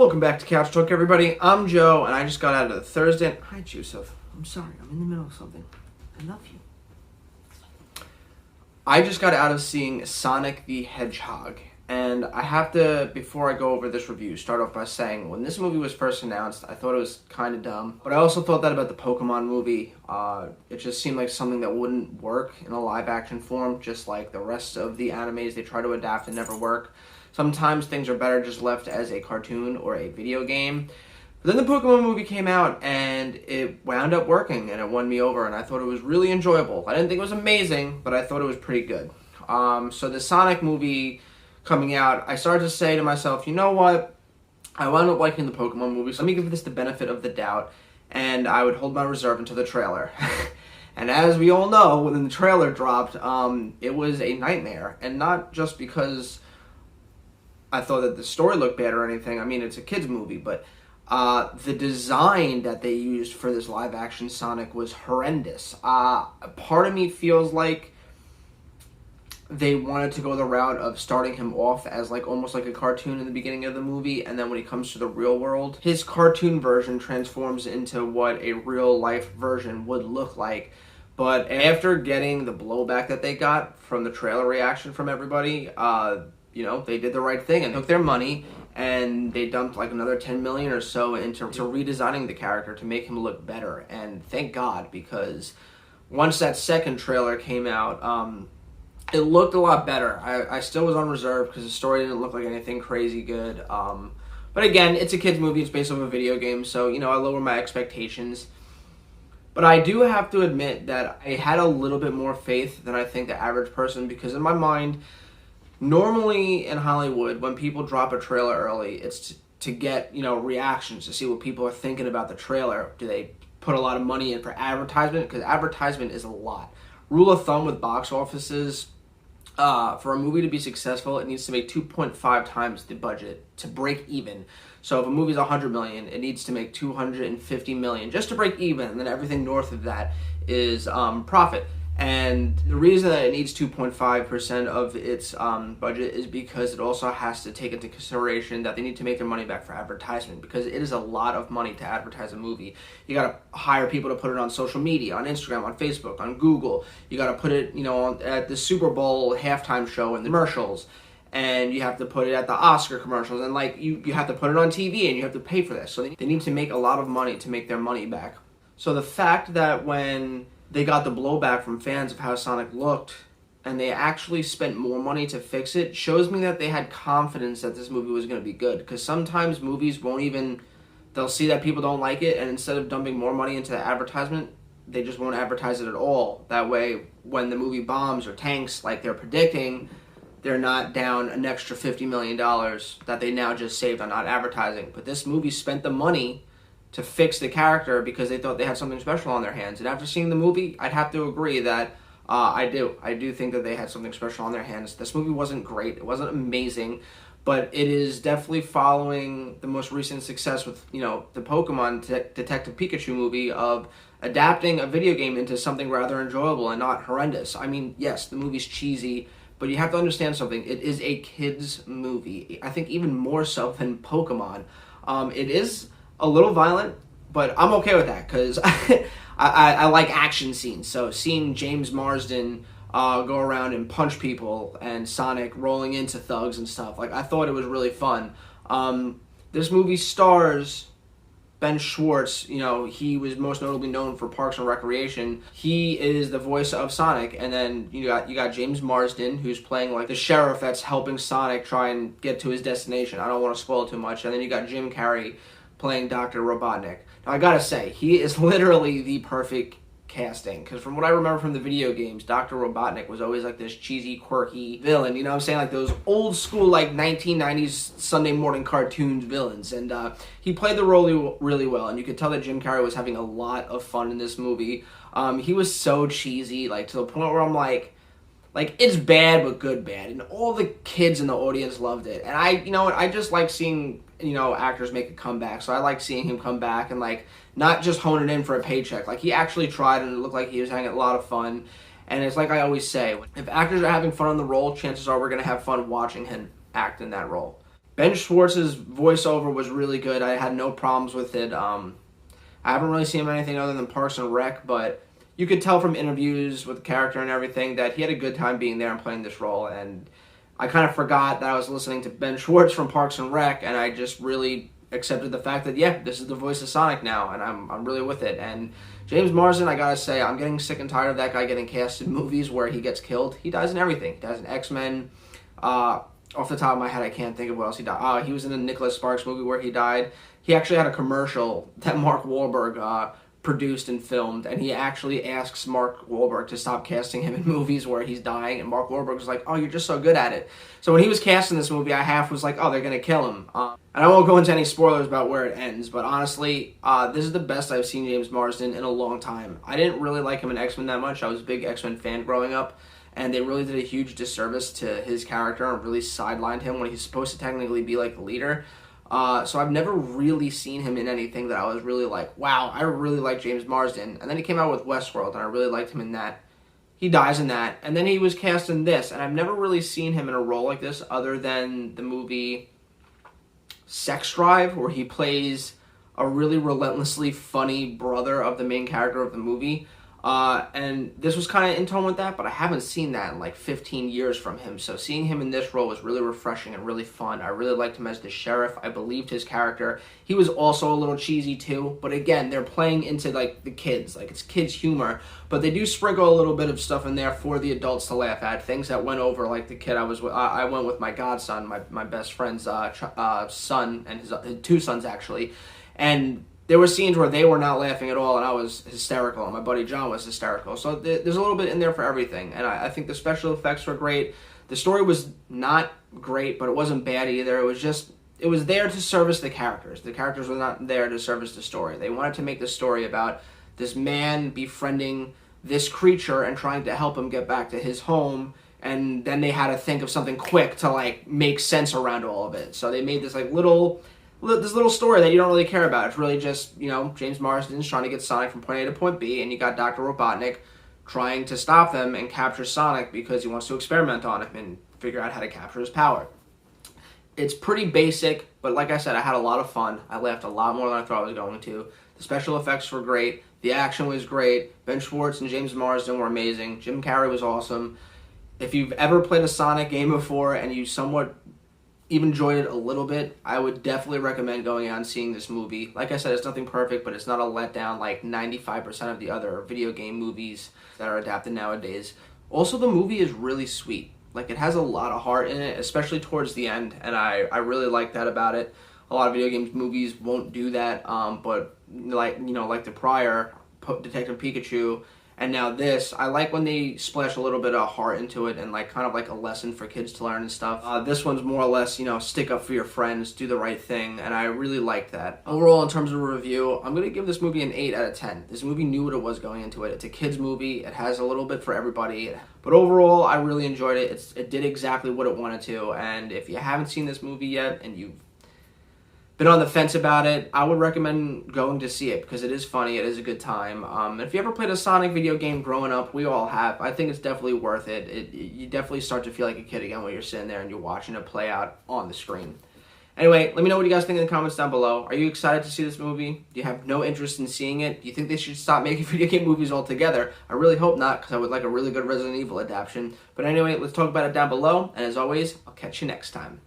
Welcome back to Couch Talk, everybody. I'm Joe, and I just got out of the Thursday. Hi, Joseph. I'm sorry. I'm in the middle of something. I love you. I just got out of seeing Sonic the Hedgehog, and I have to, before I go over this review, start off by saying when this movie was first announced, I thought it was kind of dumb, but I also thought that about the Pokemon movie. It just seemed like something that wouldn't work in a live-action form, just like the rest of the animes they try to adapt and never work. Sometimes things are better just left as a cartoon or a video game. But then the Pokemon movie came out, and it wound up working, and it won me over, and I thought it was really enjoyable. I didn't think it was amazing, but I thought it was pretty good. So the Sonic movie coming out, I started to say to myself, you know what? I wound up liking the Pokemon movie, so let me give this the benefit of the doubt, and I would hold my reserve until the trailer. And as we all know, when the trailer dropped, it was a nightmare, and not just because I thought that the story looked bad or anything. I mean, it's a kid's movie, but the design that they used for this live-action Sonic was horrendous. Part of me feels like they wanted to go the route of starting him off as like almost like a cartoon in the beginning of the movie, and then when he comes to the real world, his cartoon version transforms into what a real-life version would look like. But after getting the blowback that they got from the trailer reaction from everybody, they did the right thing and took their money, and they dumped like another $10 million or so into redesigning the character to make him look better. And thank God, because once that second trailer came out, it looked a lot better. I still was on reserve because the story didn't look like anything crazy good. But again, it's a kid's movie. It's based off a video game, so I lower my expectations. But I do have to admit that I had a little bit more faith than I think the average person, because in my mind, normally in Hollywood, when people drop a trailer early, it's to get, reactions, to see what people are thinking about the trailer. Do they put a lot of money in for advertisement? Because advertisement is a lot. Rule of thumb with box offices, for a movie to be successful, it needs to make 2.5 times the budget to break even. So if a movie's $100 million, it needs to make $250 million just to break even, and then everything north of that is profit. And the reason that it needs 2.5% of its budget is because it also has to take into consideration that they need to make their money back for advertisement, because it is a lot of money to advertise a movie. You got to hire people to put it on social media, on Instagram, on Facebook, on Google. You got to put it, at the Super Bowl halftime show and the commercials, and you have to put it at the Oscar commercials, and you have to put it on TV, and you have to pay for this. So they need to make a lot of money to make their money back. So the fact that when they got the blowback from fans of how Sonic looked, and they actually spent more money to fix it, shows me that they had confidence that this movie was going to be good. Because sometimes movies they'll see that people don't like it, and instead of dumping more money into the advertisement, they just won't advertise it at all. That way, when the movie bombs or tanks like they're predicting, they're not down an extra $50 million that they now just saved on not advertising. But this movie spent the money to fix the character because they thought they had something special on their hands. And after seeing the movie, I'd have to agree that I do think that they had something special on their hands. This movie wasn't great. It wasn't amazing, but it is definitely following the most recent success with, the Pokemon Detective Pikachu movie of adapting a video game into something rather enjoyable and not horrendous. I mean, yes, the movie's cheesy, but you have to understand something. It is a kid's movie. I think even more so than Pokemon. It is a little violent, but I'm okay with that because I like action scenes. So seeing James Marsden go around and punch people, and Sonic rolling into thugs and stuff, I thought it was really fun. This movie stars Ben Schwartz. He was most notably known for Parks and Recreation. He is the voice of Sonic, and then you got James Marsden, who's playing the sheriff that's helping Sonic try and get to his destination. I don't want to spoil too much. And then you got Jim Carrey playing Dr. Robotnik. Now, I gotta say, he is literally the perfect casting, because from what I remember from the video games, Dr. Robotnik was always this cheesy, quirky villain, you know what I'm saying? Those old school, 1990s Sunday morning cartoons villains, and he played the role really well, and you could tell that Jim Carrey was having a lot of fun in this movie. He was so cheesy, to the point where I'm it's bad but good bad, and all the kids in the audience loved it. And I just like seeing actors make a comeback, so I like seeing him come back and not just hone it in for a paycheck. He actually tried, and it looked like he was having a lot of fun. And it's like I always say, if actors are having fun on the role, chances are we're going to have fun watching him act in that role. Ben Schwartz's voiceover was really good. I had no problems with it. I haven't really seen him in anything other than Parks and Rec, but you could tell from interviews with the character and everything that he had a good time being there and playing this role. And I kind of forgot that I was listening to Ben Schwartz from Parks and Rec, and I just really accepted the fact that, yeah, this is the voice of Sonic now, and I'm really with it. And James Marsden, I gotta say, I'm getting sick and tired of that guy getting cast in movies where he gets killed. He dies in everything. He dies in X-Men. Off the top of my head, I can't think of what else he died. He was in the Nicholas Sparks movie where he died. He actually had a commercial that Mark Wahlberg produced and filmed, and he actually asks Mark Wahlberg to stop casting him in movies where he's dying, and Mark Wahlberg was like, oh, you're just so good at it. So when he was cast in this movie, I half was like, oh, they're going to kill him. And I won't go into any spoilers about where it ends, but honestly, this is the best I've seen James Marsden in a long time. I didn't really like him in X-Men that much. I was a big X-Men fan growing up, and they really did a huge disservice to his character and really sidelined him when he's supposed to technically be like the leader. So I've never really seen him in anything that I was really like, wow, I really like James Marsden. And then he came out with Westworld, and I really liked him in that. He dies in that. And then he was cast in this, and I've never really seen him in a role like this other than the movie Sex Drive, where he plays a really relentlessly funny brother of the main character of the movie. And this was kind of in tone with that, but I haven't seen that in like 15 years from him. So seeing him in this role was really refreshing and really fun. I really liked him as the sheriff. I believed his character. He was also a little cheesy too, but again, they're playing into like the kids, like it's kids humor, but they do sprinkle a little bit of stuff in there for the adults to laugh at. Things that went over, like the kid I was with, I went with my godson, my best friend's son, and his two sons actually, and there were scenes where they were not laughing at all, and I was hysterical, and my buddy John was hysterical. So there's a little bit in there for everything, and I think the special effects were great. The story was not great, but it wasn't bad either. It was there to service the characters. The characters were not there to service the story. They wanted to make the story about this man befriending this creature and trying to help him get back to his home, and then they had to think of something quick to like make sense around all of it. So they made this like little story that you don't really care about. It's really just, James Marsden's trying to get Sonic from point A to point B, and you got Dr. Robotnik trying to stop them and capture Sonic because he wants to experiment on him and figure out how to capture his power. It's pretty basic, but like I said, I had a lot of fun. I laughed a lot more than I thought I was going to. The special effects were great. The action was great. Ben Schwartz and James Marsden were amazing. Jim Carrey was awesome. If you've ever played a Sonic game before and you somewhat even enjoyed it a little bit, I would definitely recommend going out and seeing this movie. Like I said, it's nothing perfect, but it's not a letdown like 95% of the other video game movies that are adapted nowadays. Also, the movie is really sweet. Like, it has a lot of heart in it, especially towards the end, and I really like that about it. A lot of video games movies won't do that, but like the prior Detective Pikachu, and now this, I like when they splash a little bit of heart into it and like kind of like a lesson for kids to learn and stuff. This one's more or less, stick up for your friends, do the right thing, and I really like that. Overall, in terms of a review, I'm going to give this movie an 8 out of 10. This movie knew what it was going into it. It's a kid's movie. It has a little bit for everybody. But overall, I really enjoyed it. It did exactly what it wanted to, and if you haven't seen this movie yet and you've been on the fence about it, I would recommend going to see it because it is funny, it is a good time. If you ever played a Sonic video game growing up, we all have, I think it's definitely worth it. You definitely start to feel like a kid again when you're sitting there and you're watching it play out on the screen. Anyway, let me know what you guys think in the comments down below. Are you excited to see this movie? Do you have no interest in seeing it? Do you think they should stop making video game movies altogether? I really hope not, because I would like a really good Resident Evil adaptation. But anyway, let's talk about it down below, and as always, I'll catch you next time.